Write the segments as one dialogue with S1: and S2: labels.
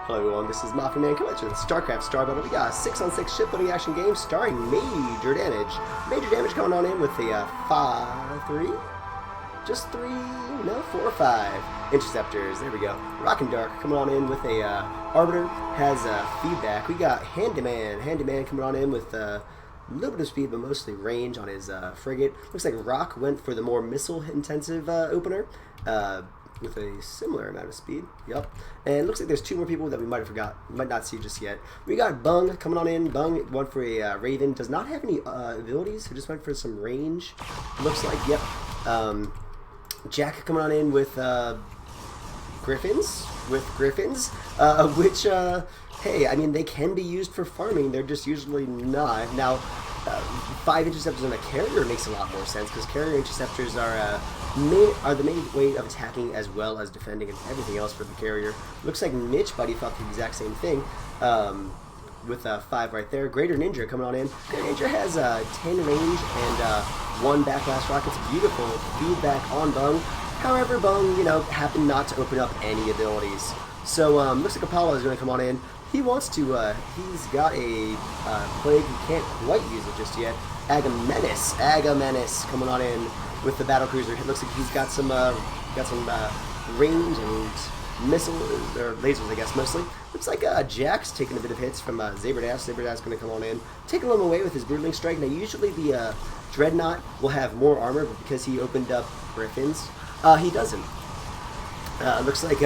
S1: Hello everyone, this is Maffuman coming to StarCraft Star Battle. We got a 6-on-6 shipbuilding action game starring Major Damage. Major Damage coming on in with a 5-3? Just 3? No, 4 or 5. Interceptors, there we go. RocknDark coming on in with a Arbiter, has feedback. We got Handyman coming on in with a little bit of speed, but mostly range on his frigate. Looks like Rock went for the more missile-intensive opener. With a similar amount of speed. Yep. And it looks like there's 2 more people that we might not see just yet. We got Bung coming on in. Bung went for a Raven. Does not have any abilities, so just went for some range. Looks like, yep. Jack coming on in with Griffins. Which, hey, I mean, they can be used for farming. They're just usually not. Now, 5 interceptors on a carrier makes a lot more sense, because carrier interceptors are the main way of attacking as well as defending and everything else for the carrier. Looks like Mitch Buddy thought the exact same thing with 5 right there. Greater Ninja coming on in. Greater Ninja has 10 range and 1 backlash rockets. Beautiful feedback on Bung. However, Bung, you know, happened not to open up any abilities. So looks like Apollo is going to come on in. He wants to, he's got a plague, he can't quite use it just yet. Agamenis coming on in with the battle cruiser. It looks like he's got some range and missiles, or lasers I guess mostly. Looks like Jack's taking a bit of hits from Zaberdash. Zaberdash going to come on in, taking him away with his Broodling Strike. Now usually the Dreadnought will have more armor, but because he opened up Griffins, he doesn't. Looks like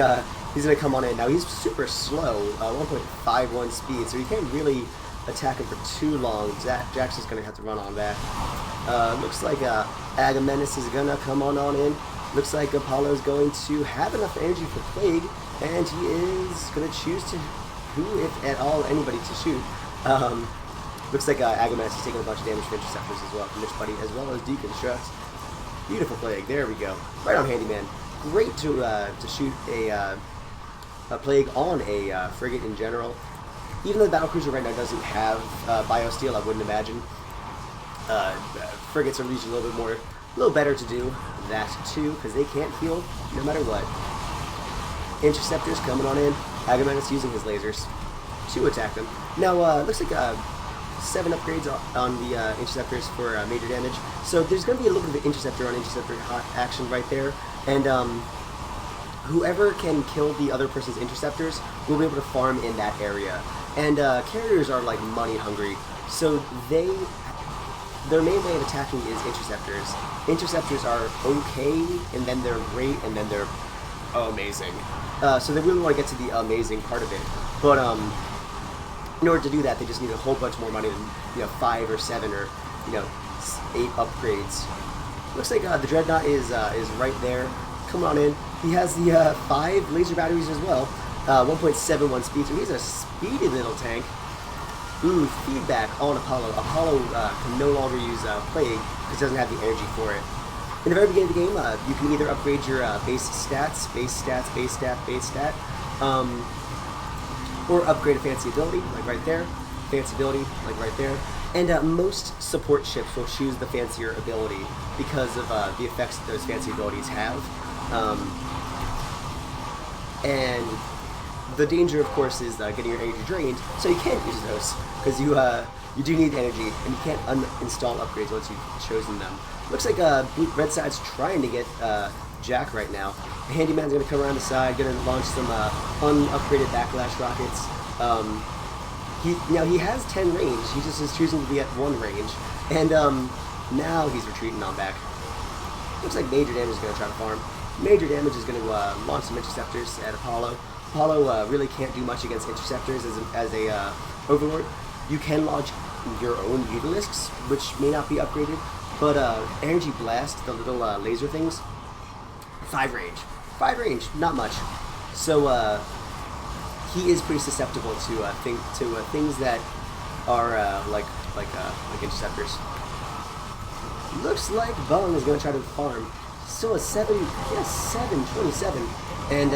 S1: he's going to come on in. Now he's super slow, 1.51 speed, so you can't really attack him for too long. Jack's just going to have to run on back. Looks like Agamenis is going to come on in. Looks like Apollo's going to have enough energy for Plague, and he is going to choose to who, if at all, anybody to shoot. Looks like Agamenis is taking a bunch of damage for interceptors as well, from Mitch Buddy, as well as Deconstruct. Beautiful Plague, there we go. Right on Handyman. Great to shoot a Plague on a frigate in general. Even though the battlecruiser right now doesn't have biosteel, I wouldn't imagine. Frigates are usually a little better to do that too, because they can't heal no matter what. Interceptors coming on in. Agamenis using his lasers to attack them. Now, looks like 7 upgrades on the interceptors for Major Damage. So there's going to be a little bit of interceptor on interceptor action right there, and whoever can kill the other person's interceptors will be able to farm in that area. And carriers are like money hungry, so their main way of attacking is interceptors. Interceptors are okay, and then they're great, and then they're amazing. So they really want to get to the amazing part of it. But in order to do that, they just need a whole bunch more money than 5 or 7 or 8 upgrades. Looks like the Dreadnought is right there. Come on in. He has the 5 laser batteries as well. 1.71 speed, so he's a speedy little tank. Ooh, feedback on Apollo. Apollo can no longer use Plague because it doesn't have the energy for it. In the very beginning of the game, you can either upgrade your base stat, or upgrade a fancy ability, like right there, fancy ability, like right there. And most support ships will choose the fancier ability because of the effects that those fancy abilities have. And the danger, of course, is getting your energy drained, so you can't use those, because you do need energy, and you can't uninstall upgrades once you've chosen them. Looks like Red Side's trying to get Jack right now. The Handyman's going to come around the side, going to launch some unupgraded backlash rockets. He has 10 range, he just is choosing to be at 1 range, and now he's retreating on back. Looks like Major Damage is going to try to farm. Major Damage is going to launch some interceptors at Apollo. Apollo really can't do much against interceptors as a Overlord. You can launch your own Utilisks, which may not be upgraded, but Energy Blast, the little laser things, 5 range. 5 range, not much. So he is pretty susceptible to things that are like interceptors. Looks like Bung is going to try to farm. Still a 727, and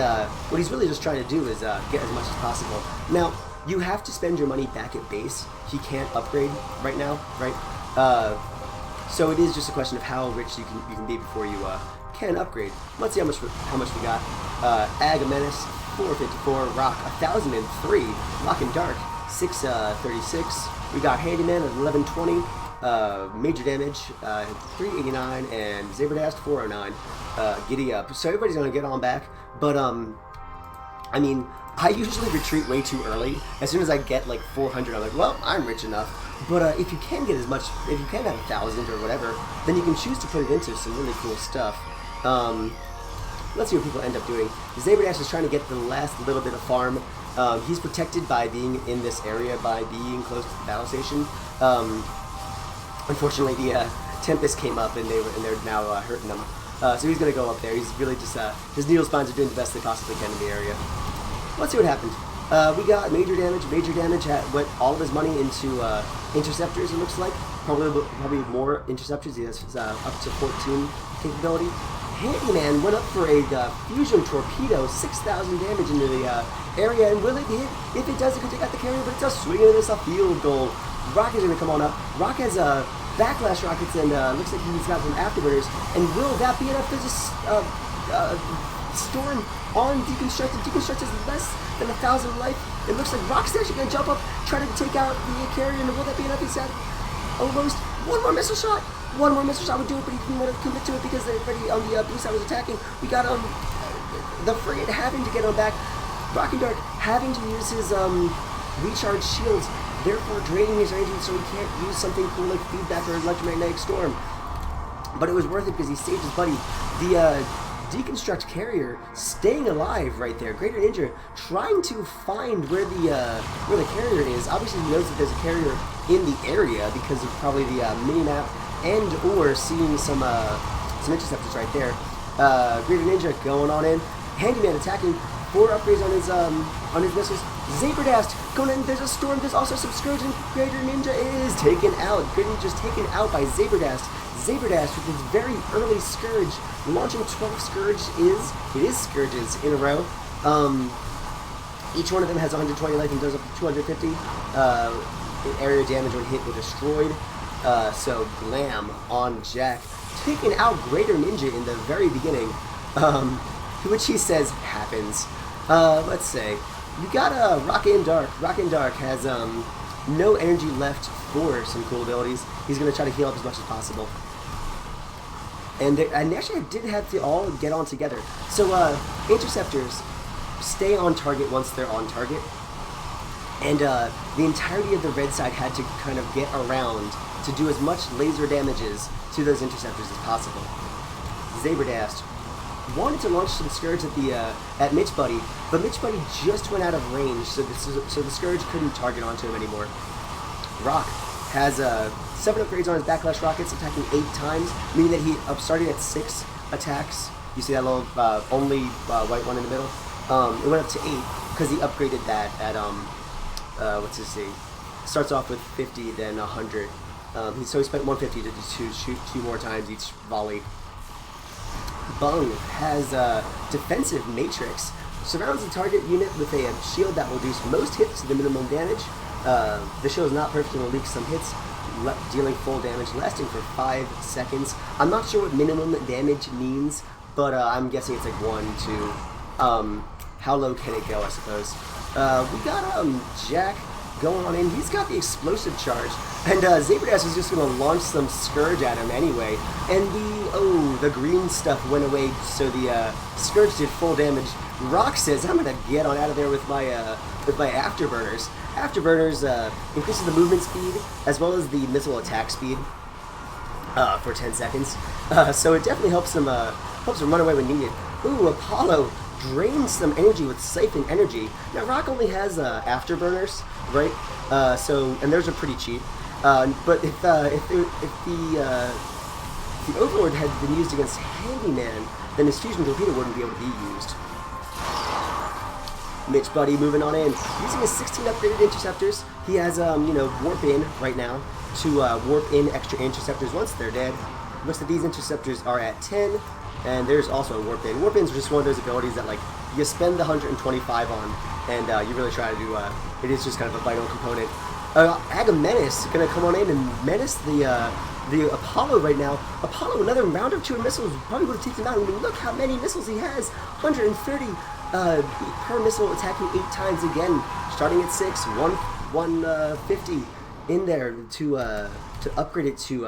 S1: what he's really just trying to do is get as much as possible. Now, you have to spend your money back at base. He can't upgrade right now, right? So it is just a question of how rich you can be before you can upgrade. Let's see how much we got. Agamenis, 454. Rock 1003. RocknDark 636. We got Handyman at 1120. Major damage 389 and Zaberdast 409. Giddy up. So everybody's gonna get on back, but I mean, I usually retreat way too early. As soon as I get like 400, I'm like, well, I'm rich enough. But if you can get as much, if you can have 1,000 or whatever, then you can choose to put it into some really cool stuff. Let's see what people end up doing. Zaberdast is trying to get the last little bit of farm. He's protected by being in this area, by being close to the battle station. Unfortunately, the Tempest came up and they're now hurting him. So he's gonna go up there. He's really just his needle spines are doing the best they possibly can in the area. Let's see what happened. We got major damage. Major damage went all of his money into interceptors. It looks like probably more interceptors. He has up to 14 capability. Handyman went up for a fusion torpedo, 6,000 damage into the area, and will it hit? If it does, it could take out the carrier, but it does swing into this a field goal. Rock is going to come on up. Rock has backlash rockets and looks like he's got some afterburners. And will that be enough? There's a storm on Deconstruct. Deconstruct is less than 1,000 life. It looks like Rock's actually going to jump up, try to take out the carrier, and will that be enough? He's at almost one more missile shot. One more missile shot would do it, but he didn't want to commit to it because everybody on the blue side was attacking. We got the frigate having to get on back. RocknDark having to use his recharge shields, therefore draining his energy so he can't use something cool like feedback or electromagnetic storm. But it was worth it because he saved his buddy. The Deconstruct carrier staying alive right there. Greater Ninja trying to find where the carrier is. Obviously he knows that there's a carrier in the area because of probably the mini-map and or seeing some interceptors right there. Greater Ninja going on in. Handyman attacking. 4 upgrades on his missiles. Zaberdast going in. There's a storm. There's also some Scourge, and Greater Ninja is taken out. Greater Ninja is taken out by Zaberdast. Zaberdast with his very early Scourge, launching 12 Scourges in a row. Each one of them has 120 life and does up to 250 area damage when hit or destroyed. So glam on Jack, taking out Greater Ninja in the very beginning, which he says happens. Let's say we got RocknDark. RocknDark has no energy left for some cool abilities. He's gonna try to heal up as much as possible. And actually, I did have to all get on together. So interceptors stay on target once they're on target, and the entirety of the red side had to kind of get around to do as much laser damages to those interceptors as possible. Zaberdast wanted to launch some Scourge at Mitch Buddy, but Mitch Buddy just went out of range, so the Scourge couldn't target onto him anymore. Rock has 7 upgrades on his backlash rockets, attacking 8 times, meaning that he started at 6 attacks. You see that little only white one in the middle? It went up to 8 because he upgraded that at what's his see? Starts off with 50, then 100. So he spent 150 to shoot 2 more times each volley. Bung has defensive matrix. Surrounds the target unit with a shield that will reduce most hits to the minimum damage. The shield is not perfect and will leak some hits, dealing full damage, lasting for 5 seconds. I'm not sure what minimum damage means, but I'm guessing it's like 1, 2. How low can it go, I suppose? We got Jack going on in. He's got the explosive charge, and Zaberdast is just going to launch some Scourge at him anyway. And the green stuff went away, so the Scourge did full damage. Rock says, "I'm going to get on out of there with my afterburners." Afterburners increases the movement speed as well as the missile attack speed for 10 seconds. So it definitely helps him run away when needed. Ooh, Apollo drains some energy with Siphon Energy. Now Rock only has afterburners, right? And those are pretty cheap. But if the Overlord had been used against Handyman, then his fusion torpedo wouldn't be able to be used. Mitch Buddy moving on in, using his 16 upgraded interceptors. He has warp in right now to warp in extra interceptors once they're dead. Most of these interceptors are at 10. And there's also a Warp In. Warp In's just one of those abilities that, like, you spend the 125 on, and you really try to do, it is just kind of a vital component. Agamenis is going to come on in and menace the Apollo right now. Apollo, another round or 2 of missiles, probably would have taken him out. I mean, look how many missiles he has. 130 per missile attacking 8 times again, starting at 6, 150 in there to upgrade it to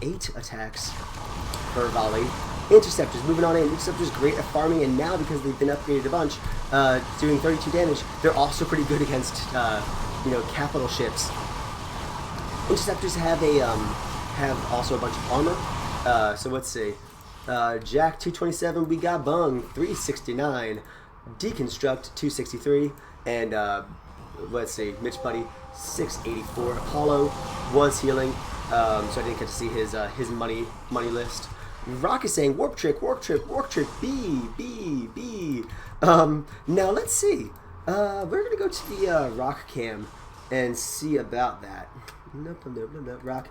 S1: 8 attacks per volley. Interceptors moving on in. Interceptors great at farming, and now because they've been upgraded a bunch, doing 32 damage, they're also pretty good against capital ships. Interceptors have also a bunch of armor. So let's see. Jack 227, we got Bung 369, Deconstruct 263, and let's see, Mitch Buddy 684. Apollo was healing, so I didn't get to see his money list. Rock is saying warp trick, B. Now let's see. We're gonna go to the Rock cam and see about that. No, Rock.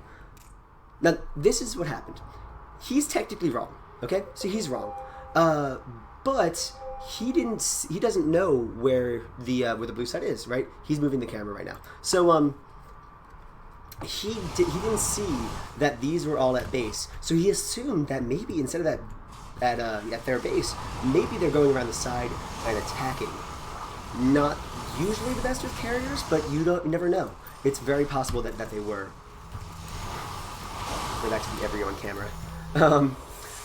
S1: Now this is what happened. He's technically wrong. Okay, so he's wrong. But he doesn't know where the blue side is, right? He's moving the camera right now. So he didn't see that these were all at base. So he assumed that maybe instead of that at their base, maybe they're going around the side and attacking. Not usually the best with carriers, but you never know. It's very possible that they were. For that to be everyone on camera.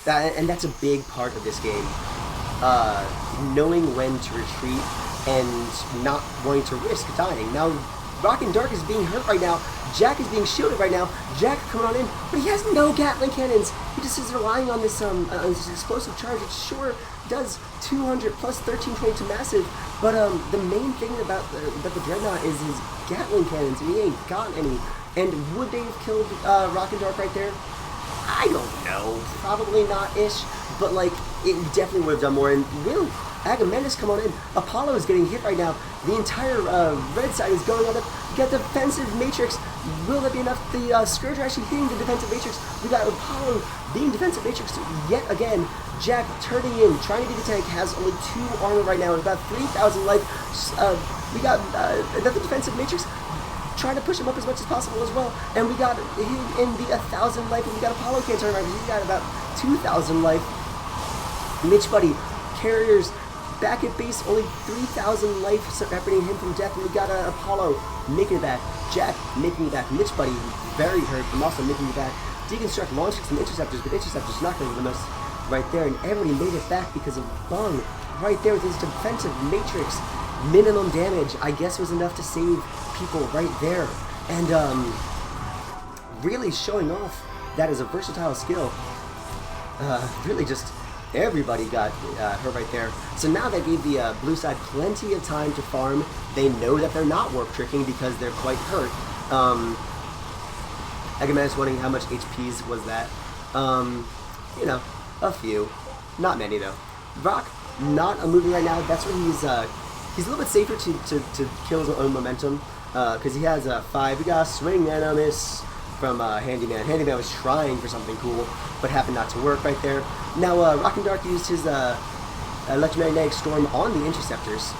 S1: And that's a big part of this game. Knowing when to retreat and not wanting to risk dying. Now, RocknDark is being hurt right now. Jack is being shielded right now. Jack coming on in, but he has no Gatling cannons. He just is relying on this explosive charge. It sure does 200 plus 1320 to massive. But the main thing about the Dreadnought is his Gatling cannons, and he ain't got any. And would they have killed RocknDark right there? I don't know. Probably not-ish. But, like, it definitely would have done more. And will Agamemnon's come on in. Apollo is getting hit right now. The entire red side is going on up. You got the defensive matrix. Will that be enough? The Scourge are actually hitting the defensive matrix. We got Apollo being defensive matrix yet again. Jack turning in, trying to get the tank, has only 2 armor right now and about 3,000 life. We got another defensive matrix trying to push him up as much as possible as well. And we got him in the 1,000 life, and we got Apollo can't turn around. He's got about 2,000 life. Mitch Buddy, carriers back at base, only 3,000 life separating him from death. And we got Apollo making it back. Jack making it back. Mitch Buddy very hurt, but also making it back. Deconstruct launching some interceptors, but interceptors not going to be the most right there. And everybody made it back because of Bung right there with his defensive matrix. Minimum damage, I guess, was enough to save people right there. And really showing off that as a versatile skill. Really just everybody got hurt right there. So now that gave the blue side plenty of time to farm. They know that they're not warp tricking because they're quite hurt. Agamemnon's wondering how much HPs was that. You know, a few. Not many though. Rock, not a movie right now. That's where he's a little bit safer to kill his own momentum. Because he has 5. We got a swing and a miss from Handyman. Handyman was trying for something cool, but happened not to work right there. Now, RocknDark used his electromagnetic storm on the interceptors.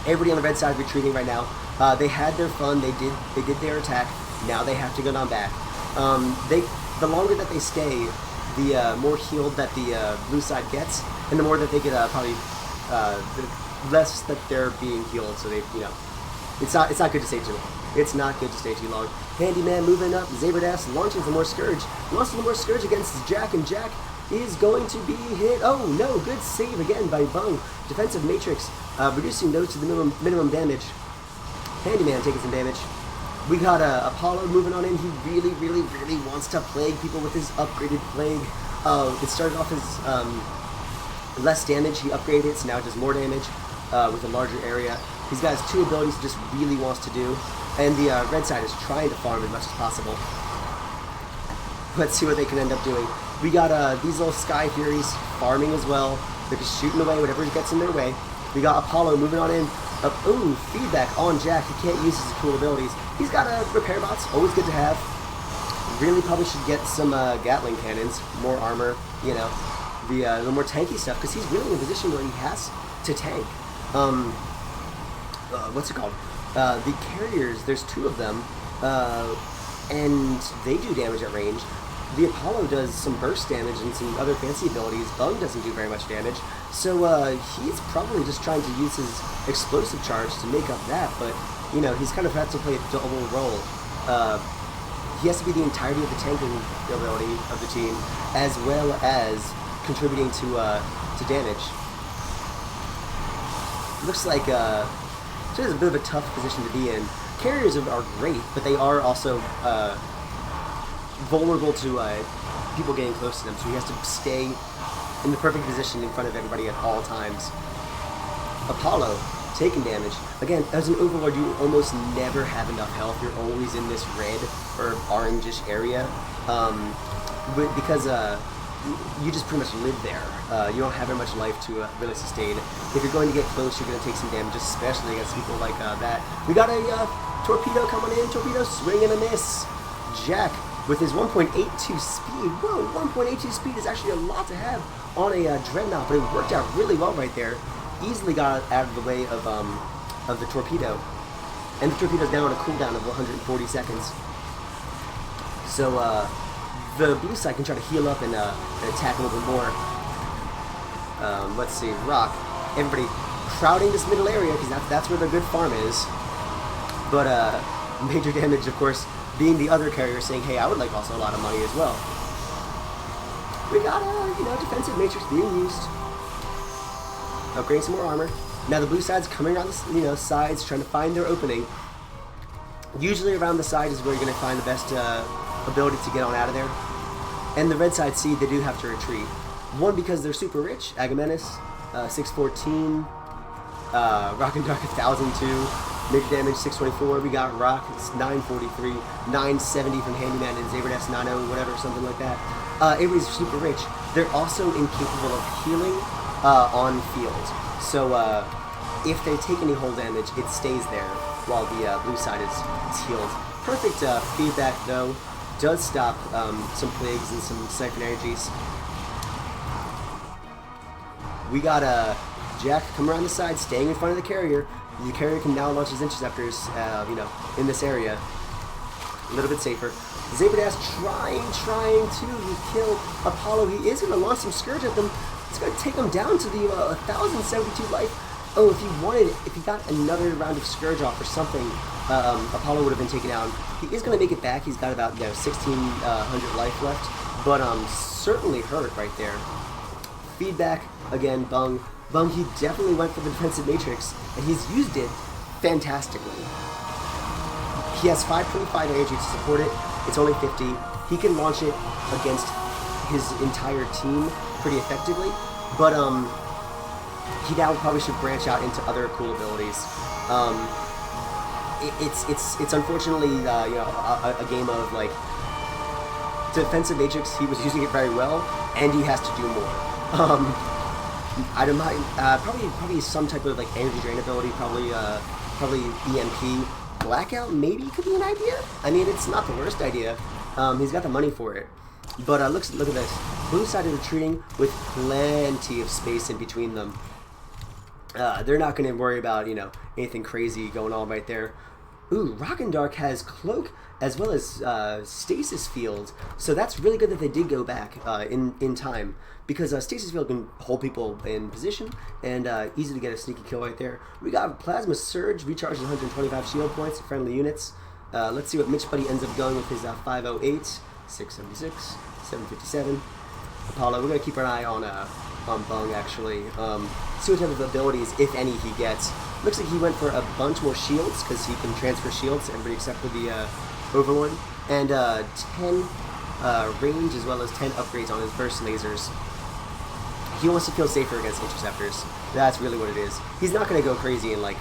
S1: Everybody on the red side retreating right now. They had their fun. They did their attack. Now they have to go on back. The longer that they stay, the more healed that the blue side gets, and the more that they get probably the less that they're being healed. So they, it's not good to stay too long. It's not good to stay too long. Handyman moving up. Zaberdass launching some more Scourge. Launching some more Scourge against Jack, and Jack is going to be hit. Oh no, good save again by Bung. Defensive matrix, reducing those to the minimum damage. Handyman taking some damage. We got Apollo moving on in. He really wants to plague people with his upgraded plague. It started off as less damage. He upgraded it, so now it does more damage with a larger area. He's got his 2 abilities he just really wants to do. And the red side is trying to farm as much as possible. Let's see what they can end up doing. We got these little Sky Furies farming as well. They're just shooting away whatever gets in their way. We got Apollo moving on in. Ooh, feedback on Jack. He can't use his cool abilities. He's got repair bots, always good to have. Really probably should get some Gatling cannons, more armor, the more tanky stuff, because he's really in a position where he has to tank. What's it called? The carriers, there's 2 of them, and they do damage at range. The Apollo does some burst damage and some other fancy abilities. Bung doesn't do very much damage. So he's probably just trying to use his explosive charge to make up that, but you know, he's kind of had to play a double role. He has to be the entirety of the tanking ability of the team, as well as contributing to damage. Looks like so it's a bit of a tough position to be in. Carriers are great, but they are also vulnerable to people getting close to them, so he has to stay in the perfect position in front of everybody at all times. Apollo, taking damage. Again, as an Overlord, you almost never have enough health. You're always in this red or orangish area, because you just pretty much live there. You don't have very much life to really sustain. If you're going to get close, you're going to take some damage, especially against people like that. We got a torpedo coming in. Torpedo, swing and a miss. Jack, with his 1.82 speed. Whoa, 1.82 speed is actually a lot to have on a Dreadnought, but it worked out really well right there. Easily got out of the way of the torpedo. And the torpedo's now on a cooldown of 140 seconds. So, the blue side can try to heal up and attack a little bit more. Let's see, Rock. Everybody crowding this middle area, because that's where the good farm is. But, major damage, of course, being the other carrier saying, hey, I would like also a lot of money as well. We got a, you know, defensive matrix being used. Upgrading some more armor. Now the blue side's coming around the, you know, sides, trying to find their opening. Usually around the side is where you're going to find the best ability to get on out of there. And the red side see they do have to retreat. One, because they're super rich. Agamenis, 614. RocknDark 1002. Major damage 624. We got Rock, it's 943. 970 from Handyman and Zaberdast 90, whatever, something like that. Everybody's super rich. They're also incapable of healing on field. So if they take any hull damage, it stays there while the blue side is healed. Perfect feedback though. Does stop some plagues and some siphon energies. We got Jack come around the side, staying in front of the carrier. The carrier can now launch his interceptors, you know, in this area. A little bit safer. Zaberdast trying to kill Apollo. He is going to launch some Scourge at them. It's going to take him down to the 1,072 life. Oh, if he got another round of Scourge off or something, Apollo would have been taken out. He is going to make it back. He's got about 1,600 life left, but certainly hurt right there. Feedback again, Bung. Bung, he definitely went for the defensive matrix, and he's used it fantastically. He has 525 energy to support it. It's only 50. He can launch it against his entire team pretty effectively, but he now probably should branch out into other cool abilities. It's unfortunately you know, a game of like defensive matrix. He was using it very well, and he has to do more. I don't mind. Probably some type of like energy drain ability. Probably EMP. Blackout maybe could be an idea. I mean, it's not the worst idea. He's got the money for it. But look at this. Blue side is retreating with plenty of space in between them. They're not going to worry about, you know, anything crazy going on right there. Ooh, RocknDark has Cloak as well as Stasis Field. So that's really good that they did go back in time. Because Stasis Field can hold people in position and easy to get a sneaky kill right there. We got Plasma Surge, recharges 125 shield points to friendly units. Let's see what Mitch Buddy ends up going with his 508, 676, 757. Apollo, we're going to keep an eye on Bung actually. See what type of abilities, if any, he gets. Looks like he went for a bunch more shields because he can transfer shields to everybody except for the Overlord. And 10 range as well as 10 upgrades on his burst lasers. He wants to feel safer against interceptors. That's really what it is. He's not going to go crazy and like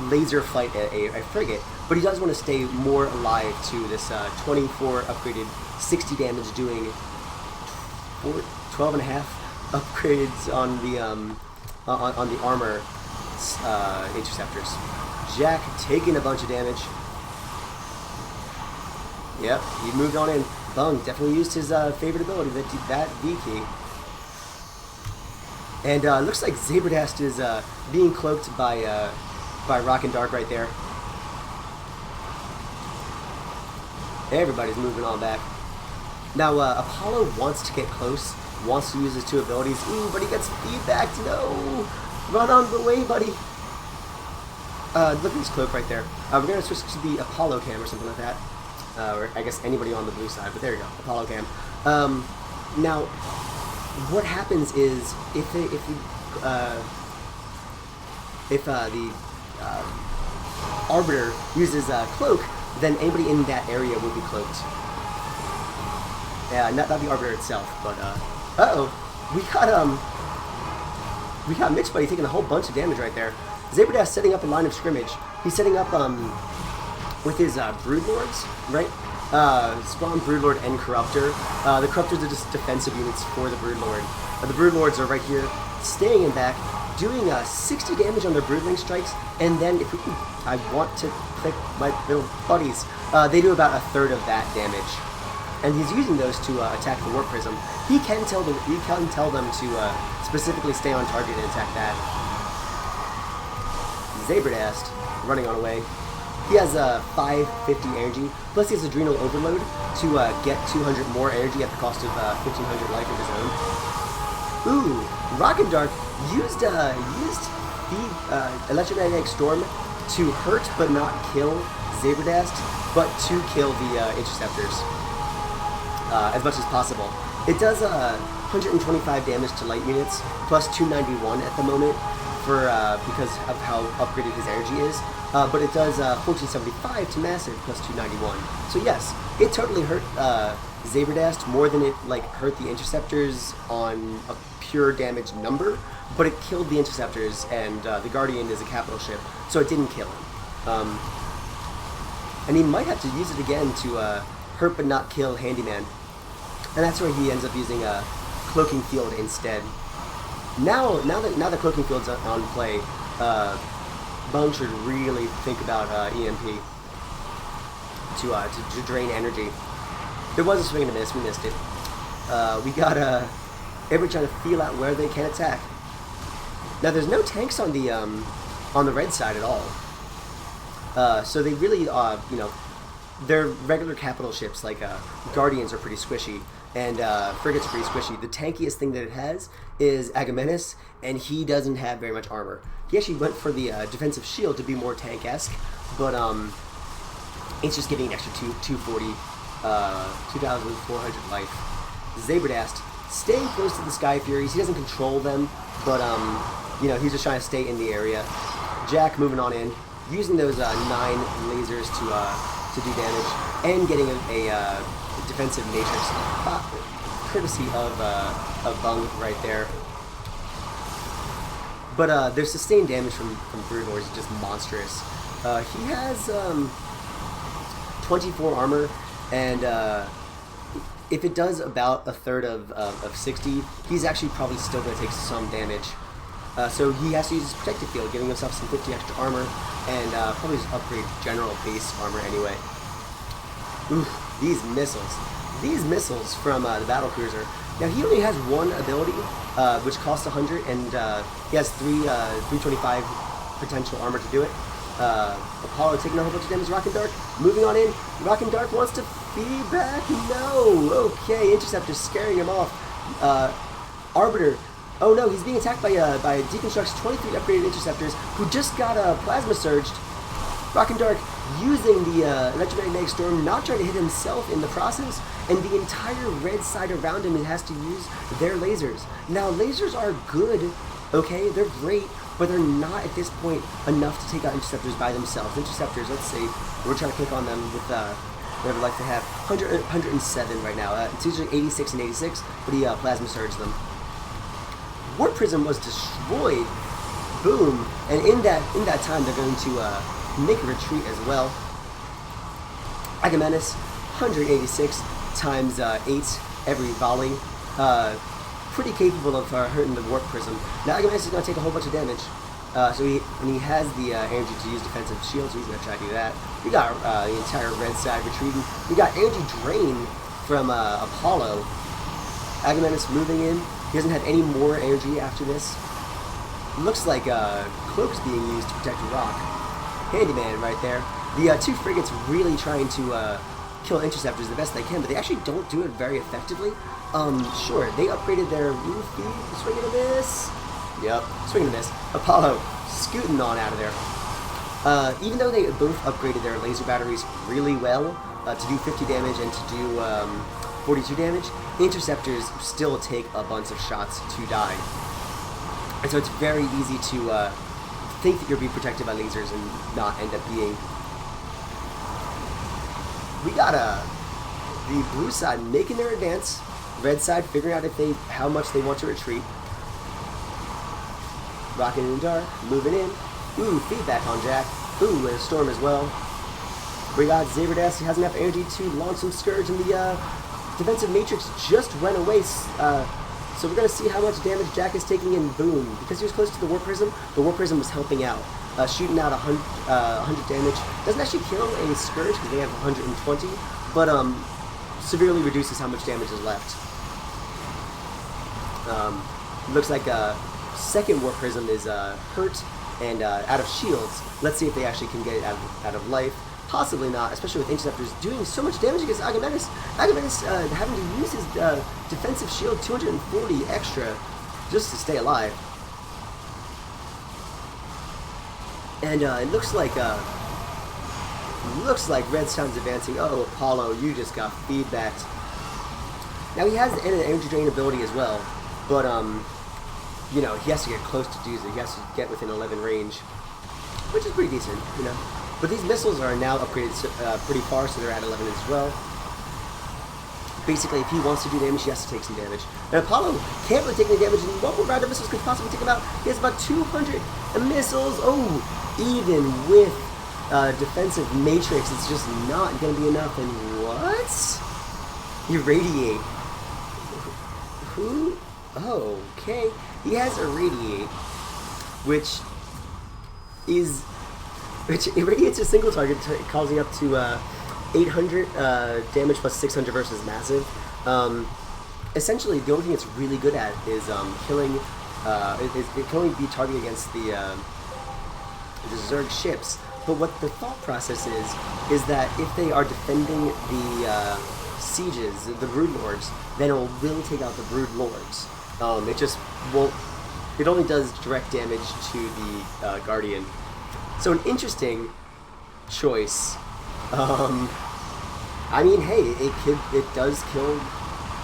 S1: laser fight a frigate, but he does want to stay more alive to this 24 upgraded 60 damage doing 12 and a half upgrades on the armor interceptors. Jack taking a bunch of damage. Yep, he moved on in. Bung definitely used his favorite ability, that V key. And looks like Zaberdast is being cloaked by RocknDark right there. Everybody's moving on back. Now Apollo wants to get close. wants to use his 2 abilities. Ooh, but he gets feedbacked. No! Run on the way, buddy. Look at his cloak right there. We're going to switch to the Apollo cam or something like that. Or I guess anybody on the blue side, but there you go, Apollo cam. Now, what happens is if the Arbiter uses cloak, then anybody in that area will be cloaked. Yeah, not the Arbiter itself, but we got Mitch Buddy taking a whole bunch of damage right there. Zaberdash setting up a line of scrimmage. He's setting up with his Broodlords, right? Spawn Broodlord and Corruptor. The Corruptors are just defensive units for the Broodlord. The Broodlords are right here, staying in back, doing 60 damage on their Broodling strikes, and then if we can, I want to click my little buddies, they do about 1/3 of that damage. And he's using those to attack the Warp Prism. He can tell them to specifically stay on target and attack that. Zaberdash running on away. He has 550 energy, plus he has Adrenal Overload to get 200 more energy at the cost of 1500 life of his own. Ooh, RocknDark used the Electromagnetic Storm to hurt but not kill Zaberdash, but to kill the Interceptors as much as possible. It does 125 damage to light units, plus 291 at the moment, for because of how upgraded his energy is. But it does 1475 to massive, plus 291. So yes, it totally hurt Zaberdash more than it hurt the Interceptors on a pure damage number, but it killed the Interceptors, and the Guardian is a capital ship, so it didn't kill him. And he might have to use it again to hurt but not kill Handyman. And that's where he ends up using a Cloaking Field instead. Now that Cloaking Field's on play, Bung should really think about EMP to drain energy. There was a swing and a miss. We missed it. We got everybody trying to feel out where they can attack. Now there's no tanks on the red side at all. So they really, their regular capital ships like Guardians are pretty squishy, and Frigate's pretty squishy. The tankiest thing that it has is Agamemnus, and he doesn't have very much armor. He actually went for the defensive shield to be more tank-esque, but it's just giving an extra 240, 2,400 life. Zaberdash staying close to the Sky Furies. He doesn't control them, but he's just trying to stay in the area. Jack moving on in, using those 9 lasers to do damage, and getting a defensive matrix, courtesy of Bung right there. But their sustained damage from Broodlord is just monstrous. He has 24 armor, and if it does about 1/3 of 60, he's actually probably still going to take some damage. So he has to use his protective field, giving himself some 50 extra armor, and probably just upgrade general base armor anyway. Oof, these missiles from the battlecruiser. Now he only has one ability, which costs 100, and he has 325 potential armor to do it. Apollo taking a whole bunch of damage. RocknDark moving on in. RocknDark wants to feedback. No. Okay, Interceptor scaring him off. Arbiter. Oh no, he's being attacked by Deconstruct's 23 upgraded Interceptors who just got plasma surged. RocknDark using the Electromagnetic Storm, not trying to hit himself in the process, and the entire red side around him has to use their lasers. Now, lasers are good, okay? They're great, but they're not at this point enough to take out Interceptors by themselves. Interceptors, let's see, we're trying to click on them with whatever life they have. 107 right now. It's usually 86 and 86, but he plasma surged them. Warp Prism was destroyed. Boom. And in that time, they're going to make a retreat as well. Agamemnus, 186 times 8 every volley. Pretty capable of hurting the Warp Prism. Now Agamemnus is going to take a whole bunch of damage. So he has the energy to use defensive shields, so he's going to try to do that. We got the entire red side retreating. We got energy drain from Apollo. Agamemnus moving in. He doesn't have any more energy after this. Looks like Cloak's being used to protect Rock. Handyman right there. The 2 frigates really trying to kill interceptors the best they can, but they actually don't do it very effectively. Sure, they upgraded their swing and a miss. Yep, swing and a miss. Apollo scooting on out of there. Even though they both upgraded their laser batteries really well to do 50 damage and to do 42 damage, interceptors still take a bunch of shots to die. And so it's very easy to think that you're being protected by lasers and not end up being. We got the blue side making their advance, red side figuring out how much they want to retreat. RocknDark moving in. Ooh, feedback on Jack. Ooh, and a storm as well. We got Zaberdast, he has enough energy to launch some Scourge, and the defensive matrix just went away. So we're going to see how much damage Jack is taking, and boom. Because he was close to the Warp Prism was helping out. Shooting out 100 damage. Doesn't actually kill a Scourge because they have 120, but severely reduces how much damage is left. Looks like second Warp Prism is hurt and out of shields. Let's see if they actually can get it out of life. Possibly not, especially with interceptors doing so much damage against Agamemnon. Agamemnon having to use his defensive shield 240 extra just to stay alive. And it looks like Red Town's advancing. Oh, Apollo, you just got feedbacked. Now he has an energy drain ability as well, but you know, he has to get close to do it. He has to get within 11 range, which is pretty decent, you know. But these missiles are now upgraded pretty far, so they're at 11 as well. Basically, if he wants to do damage, he has to take some damage. And Apollo can't really take any damage, and what more round of missiles could possibly take him out? He has about 200 missiles. Oh, even with defensive matrix, it's just not going to be enough. And what? Irradiate. Who? Oh, okay. He has Irradiate, which irradiates a single target, causing up to 800 damage plus 600 versus massive. Essentially, the only thing it's really good at is killing. It can only be targeted against the Zerg ships. But what the thought process is that if they are defending the sieges, the Brood Lords, then it will take out the Brood Lords. It just won't. It only does direct damage to the Guardian. So an interesting choice. I mean, hey, it does kill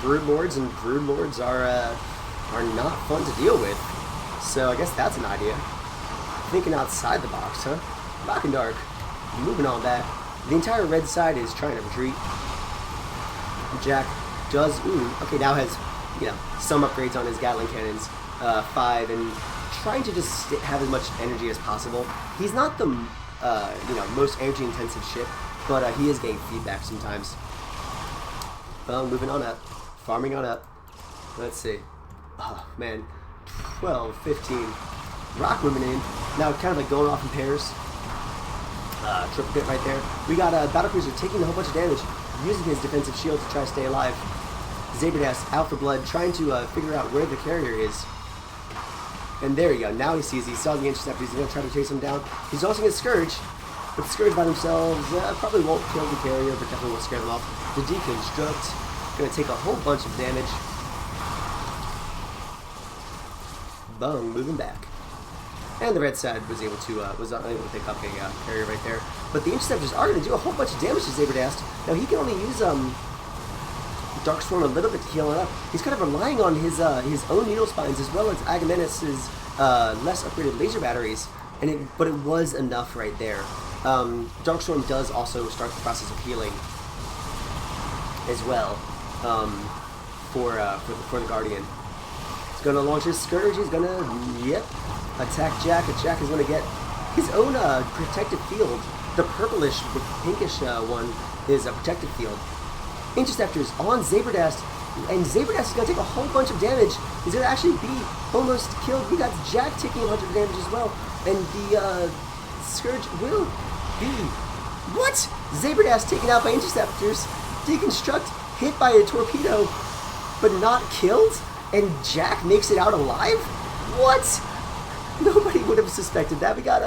S1: Brood Lords, and Brood Lords are not fun to deal with. So I guess that's an idea. Thinking outside the box, huh? RocknDark, moving on back. The entire red side is trying to retreat. Jack does, okay, now has, you know, some upgrades on his Gatling cannons, 5, and trying to just have as much energy as possible. He's not the, you know, most energy intensive ship, but he is getting feedback sometimes. Well, moving on up, farming on up. Let's see. Oh man, 12, 15. Rock moving in. Now kind of like going off in pairs. Triple hit right there. We got a Battlecruiser taking a whole bunch of damage, using his defensive shield to try to stay alive. Zaberdast out for blood, trying to figure out where the carrier is. And there you go. Now he saw the interceptor. He's going to try to chase him down. He's also going to Scourge. But the Scourge by themselves probably won't kill the carrier, but definitely won't scare them off. The Deconstruct going to take a whole bunch of damage. Boom, moving back. And the red side was able to was unable to pick up a carrier right there. But the interceptors are going to do a whole bunch of damage to Zaberdast. Now he can only use Dark Storm a little bit to heal it up. He's kind of relying on his own needle spines as well as Agamemnon's less upgraded laser batteries, but it was enough right there. Dark Storm does also start the process of healing as well for the Guardian. He's gonna launch his Scourge. He's gonna attack Jack. And Jack is gonna get his own protective field. The purplish with pinkish one is a protective field. Interceptors on Zaberdast, and Zaberdast is going to take a whole bunch of damage. He's going to actually be almost killed. We got Jack taking a bunch of damage as well, and the Scourge will be... What? Zaberdast taken out by interceptors, Deconstruct hit by a torpedo, but not killed, and Jack makes it out alive? What? Nobody would have suspected that. We got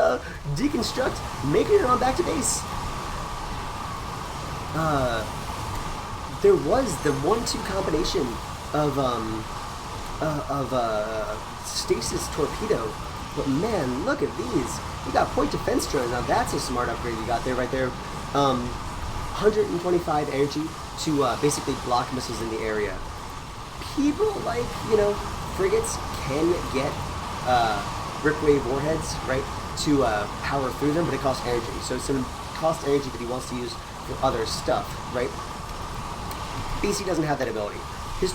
S1: Deconstruct making it on back to base. there was the 1-2 combination of stasis torpedo, but man, look at these. You got point defense drones. Now that's a smart upgrade you got there, right there. 125 energy to basically block missiles in the area. People like, you know, frigates can get rickwave warheads, right, to power through them, but it costs energy. So it's some cost energy that he wants to use for other stuff, right? BC doesn't have that ability. His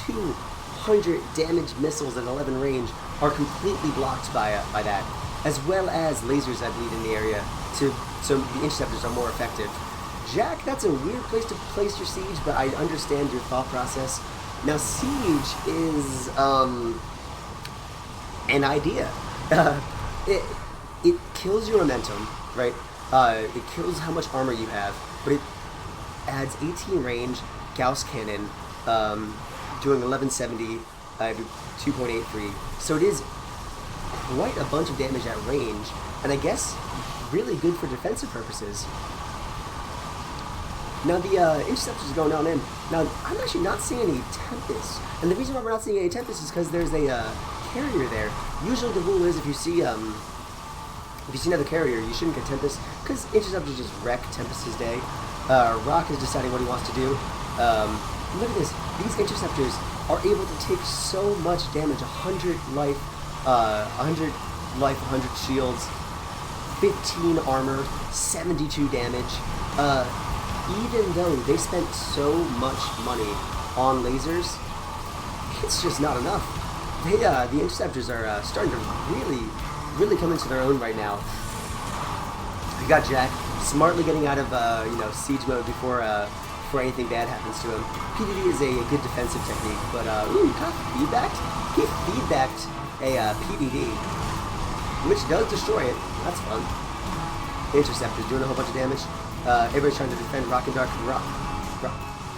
S1: 200 damage missiles at 11 range are completely blocked by that, as well as lasers, I believe, in the area, so the interceptors are more effective. Jack, that's a weird place to place your siege, but I understand your thought process. Now, siege is an idea. It kills your momentum, right? It kills how much armor you have, but it adds 18 range, Gauss cannon, doing 1170, 2.83. So it is quite a bunch of damage at range, and I guess really good for defensive purposes. Now the interceptors are going on in. Now I'm actually not seeing any Tempest, and the reason why we're not seeing any Tempest is because there's a carrier there. Usually the rule is if you see another carrier, you shouldn't get Tempest, because interceptors just wreck Tempest's day. Rock is deciding what he wants to do. Look at this. These interceptors are able to take so much damage. 100 life, 100 shields, 15 armor, 72 damage. Even though they spent so much money on lasers, it's just not enough. The interceptors are starting to really come into their own right now. You got Jack smartly getting out of siege mode before anything bad happens to him. PDD is a good defensive technique, but ooh, kind of feedbacked. He feedbacked a PDD, which does destroy it. That's fun. Interceptors doing a whole bunch of damage. Everybody's trying to defend RocknDark.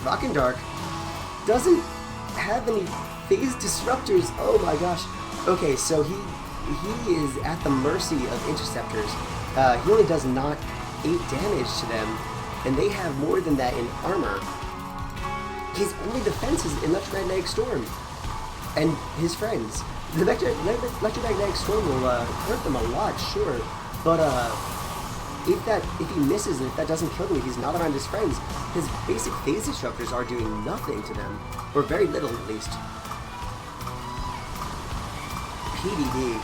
S1: RocknDark doesn't have any phase disruptors. Oh my gosh. Okay, so he is at the mercy of interceptors. He only does not 8 damage to them, and they have more than that in armor. His only defense is electromagnetic storm and his friends. The electromagnetic storm will hurt them a lot, sure, but if he misses and if that doesn't kill him, if he's not around his friends, his basic phase disruptors are doing nothing to them, or very little at least. PDD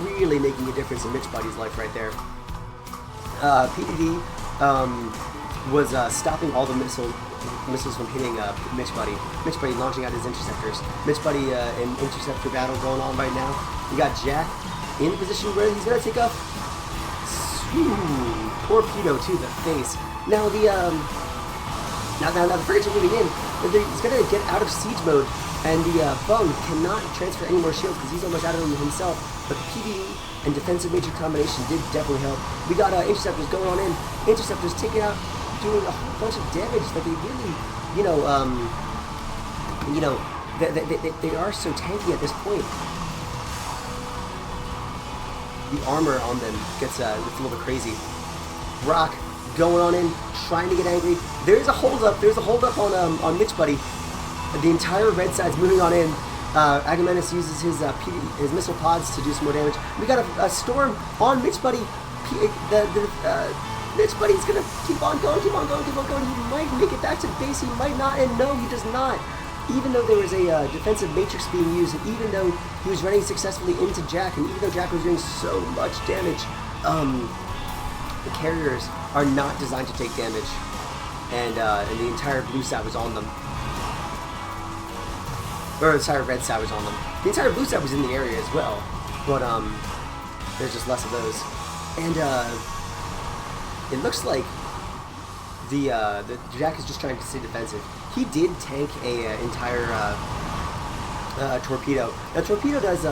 S1: really making a difference in Mitch Buddy's life right there. PDD was stopping all the missiles from hitting Mitch Buddy. Mitch Buddy launching out his interceptors. Mitch Buddy in interceptor battle going on right now. You got Jack in a position where he's gonna take a torpedo to the face. Now the frigates are moving in. He's gonna get out of siege mode, and the Bung cannot transfer any more shields because he's almost out of them himself. But PDD and defensive major combination did definitely help. We got interceptors going on in. Interceptors taking out, doing a whole bunch of damage that they really, they are so tanky at this point. The armor on them gets a little bit crazy. Rock going on in, trying to get angry. There's a holdup. There's a holdup on Mitch Buddy. The entire red side's moving on in. Agamemnus uses his missile pods to do some more damage. We got a storm on Mitch Buddy. Mitch Buddy's gonna keep on going. He might make it back to the base. He might not, and no, he does not. Even though there was a defensive matrix being used, and even though he was running successfully into Jack, and even though Jack was doing so much damage, the carriers are not designed to take damage, and the entire blue side was on them. Or the entire red side was on them. The entire blue side was in the area as well, but there's just less of those. And it looks like the Jack is just trying to stay defensive. He did tank a entire torpedo. Now torpedo does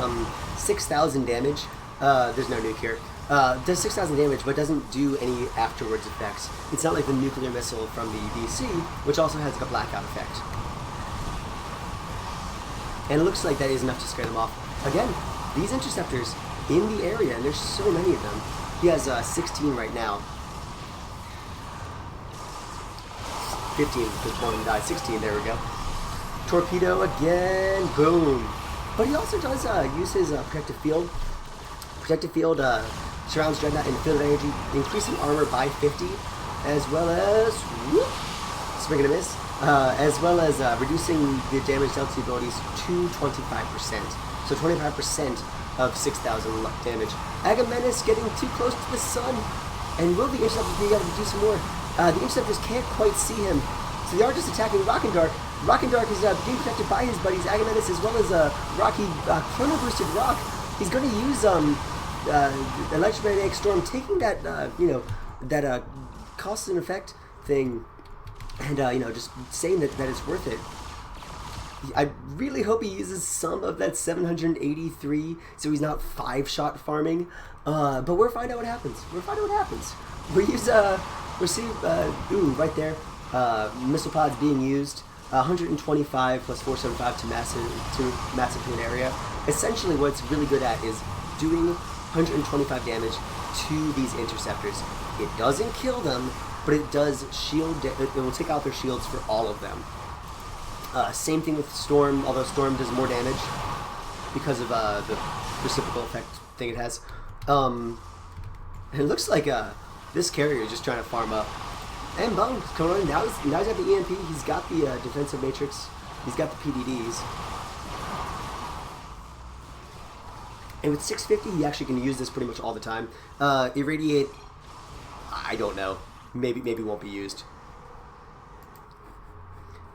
S1: 6,000 damage. There's no nuke here. Does 6,000 damage, but doesn't do any afterwards effects. It's not like the nuclear missile from the BC, which also has like a blackout effect. And it looks like that is enough to scare them off. Again, these interceptors in the area, and there's so many of them. He has 16 right now. 15 because one of them died. 16, there we go. Torpedo again, boom. But he also does use his protective field. Protective field surrounds Dreadnought in the field of energy, increasing armor by 50, as well as, whoop, swing and a miss, as well as reducing the damage dealt to abilities to 25%. So 25% of 6,000 damage. Agamemnus getting too close to the sun, and will the Interceptors be able to do some more? The Interceptors can't quite see him, so they are just attacking RocknDark. RocknDark is being protected by his buddies Agamemnus as well as Rocky chrono boosted Rock. He's going to use electromagnetic storm, taking that that cost and effect thing, and just saying that it's worth it. I really hope he uses some of that 783, so he's not 5-shot farming. But we'll find out what happens. We see right there, missile pods being used. 125 plus 475 to massive to an area. Essentially, what it's really good at is doing 125 damage to these interceptors. It doesn't kill them, but it does shield. It will take out their shields for all of them. Same thing with Storm, although Storm does more damage because of the reciprocal effect thing it has. And it looks like this carrier is just trying to farm up. And Bone coming on. Now he's got the EMP, he's got the defensive matrix, he's got the PDDs. And with 650, he actually can use this pretty much all the time. Irradiate, I don't know. Maybe won't be used.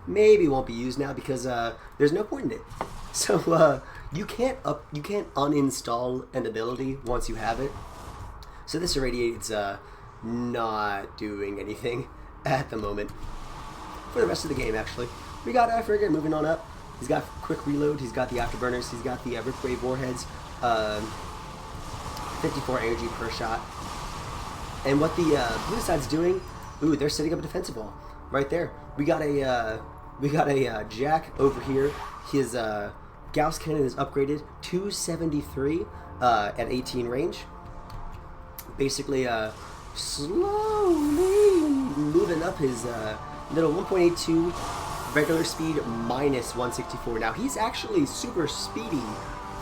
S1: Maybe won't be used now because there's no point in it. So you can't uninstall an ability once you have it. So this irradiate's not doing anything at the moment for the rest of the game. Actually, we got Frigate moving on up. He's got quick reload. He's got the afterburners. He's got the Ripwave warheads. 54 energy per shot. And what the blue side's doing? Ooh, they're setting up a defensive wall right there. We got a Jack over here. His Gauss cannon is upgraded to 73 at 18 range. Basically, slowly moving up his little 1.82 regular speed minus 164. Now he's actually super speedy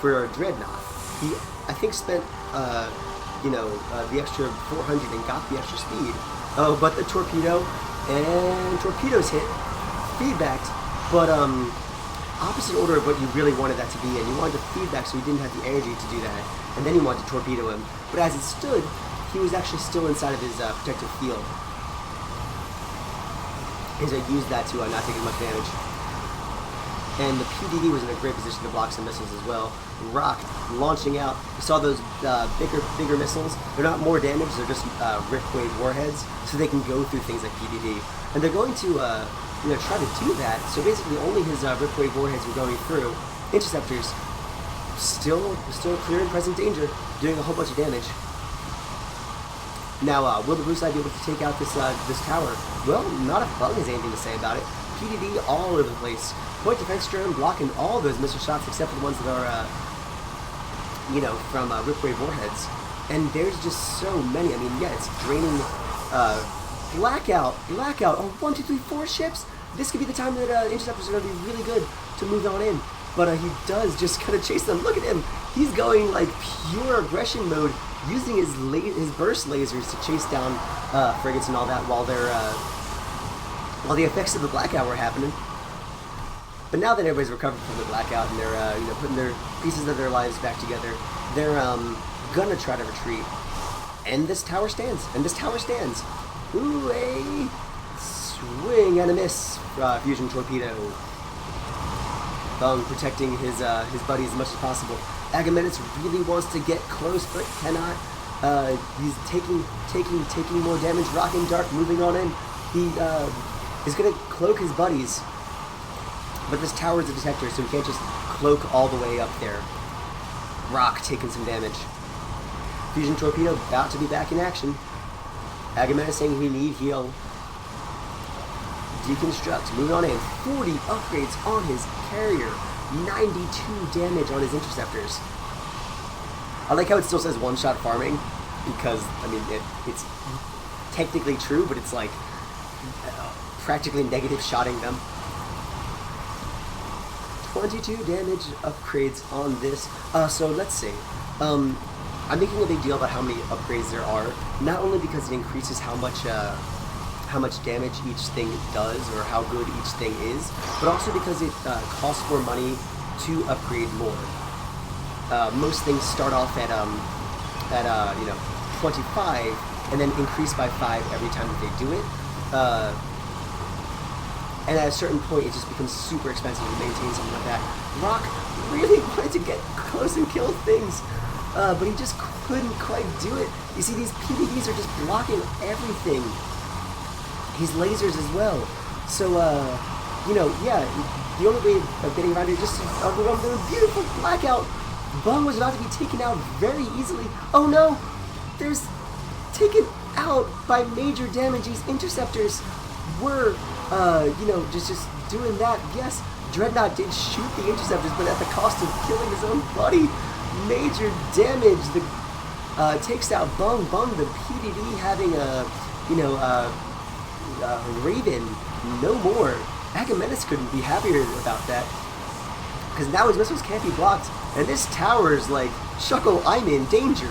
S1: for a Dreadnought. He, I think, spent the extra 400 and got the extra speed. Oh, but the torpedo and torpedoes hit, feedbacked, but opposite order of what you really wanted that to be, and you wanted to feedback so he didn't have the energy to do that, and then you wanted to torpedo him. But as it stood, he was actually still inside of his protective field. As I used that to not take as much damage. And the PDD was in a great position to block some missiles as well. Rock launching out. You saw those bigger missiles. They're not more damage, they're just Ripwave warheads, so they can go through things like PDD. And they're going to try to do that. So basically, only his Ripwave warheads were going through. Interceptors still clear and present danger, doing a whole bunch of damage. Now, will the blue side be able to take out this tower? Well, not if Bung has anything to say about it. PDD all over the place. Point defense drone blocking all those missile shots except for the ones that are, from Ripwave warheads. And there's just so many. I mean, yeah, it's draining. Blackout. Oh, 1, 2, 3, 4 ships. This could be the time that interceptors are going to be really good to move on in. But he does just kind of chase them. Look at him. He's going like pure aggression mode, using his burst lasers to chase down frigates and all that while the effects of the blackout were happening. But now that everybody's recovered from the blackout and they're putting their pieces of their lives back together, they're gonna try to retreat. And this tower stands. Ooh, a swing and a miss. Fusion torpedo. Bung protecting his buddy as much as possible. Agamemnus really wants to get close, but cannot. He's taking more damage. RocknDark moving on in. He is going to cloak his buddies, but this tower is a detector, so he can't just cloak all the way up there. Rock taking some damage. Fusion torpedo about to be back in action. Agamemnus saying we need heal. Deconstruct, moving on in. 40 upgrades on his carrier. 92 damage on his interceptors. I like how it still says one-shot farming, because, I mean, it's technically true, but it's like, practically negative shotting them. 22 damage upgrades on this. So let's see. I'm making a big deal about how many upgrades there are, not only because it increases how much damage each thing does or how good each thing is, but also because it costs more money to upgrade more. Most things start off at 25 and then increase by 5 every time that they do it. And at a certain point, it just becomes super expensive to maintain something like that. Rock really wanted to get close and kill things, but he just couldn't quite do it. You see, these PVDs are just blocking everything. His lasers as well. So, yeah, the only way of getting around it is just to overwhelm the beautiful blackout. Bung was about to be taken out very easily. Oh no! There's taken out by major damage. These interceptors were, just doing that. Yes, Dreadnought did shoot the interceptors, but at the cost of killing his own buddy. Major damage. The takes out Bung. Bung, the PDD, having a, Raven, no more. Agamemnus couldn't be happier about that, because now his missiles can't be blocked, and this tower is like, Shuckle, I'm in danger.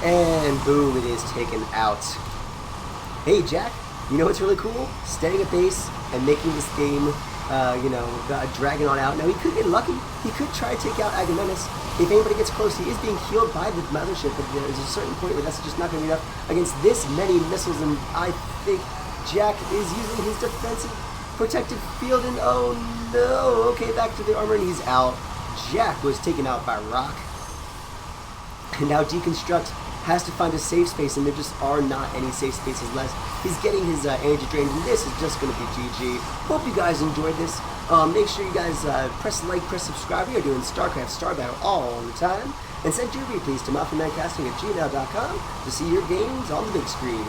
S1: And boom, it is taken out. Hey, Jack, you know what's really cool? Staying at base and making this game, dragging on out. Now, he could get lucky. He could try to take out Agamemnus. If anybody gets close, he is being healed by the mothership, but there's a certain point where that's just not going to be enough against this many missiles, and I think Jack is using his defensive protective field, and oh no, okay, back to the armor, and he's out. Jack was taken out by Rock. And now Deconstruct has to find a safe space, and there just are not any safe spaces left. He's getting his energy drained, and this is just going to be GG. Hope you guys enjoyed this. Make sure you guys press like, press subscribe. We are doing StarCraft Star Battle all the time. And send your replays to MaffumanCasting@gmail.com to see your games on the big screen.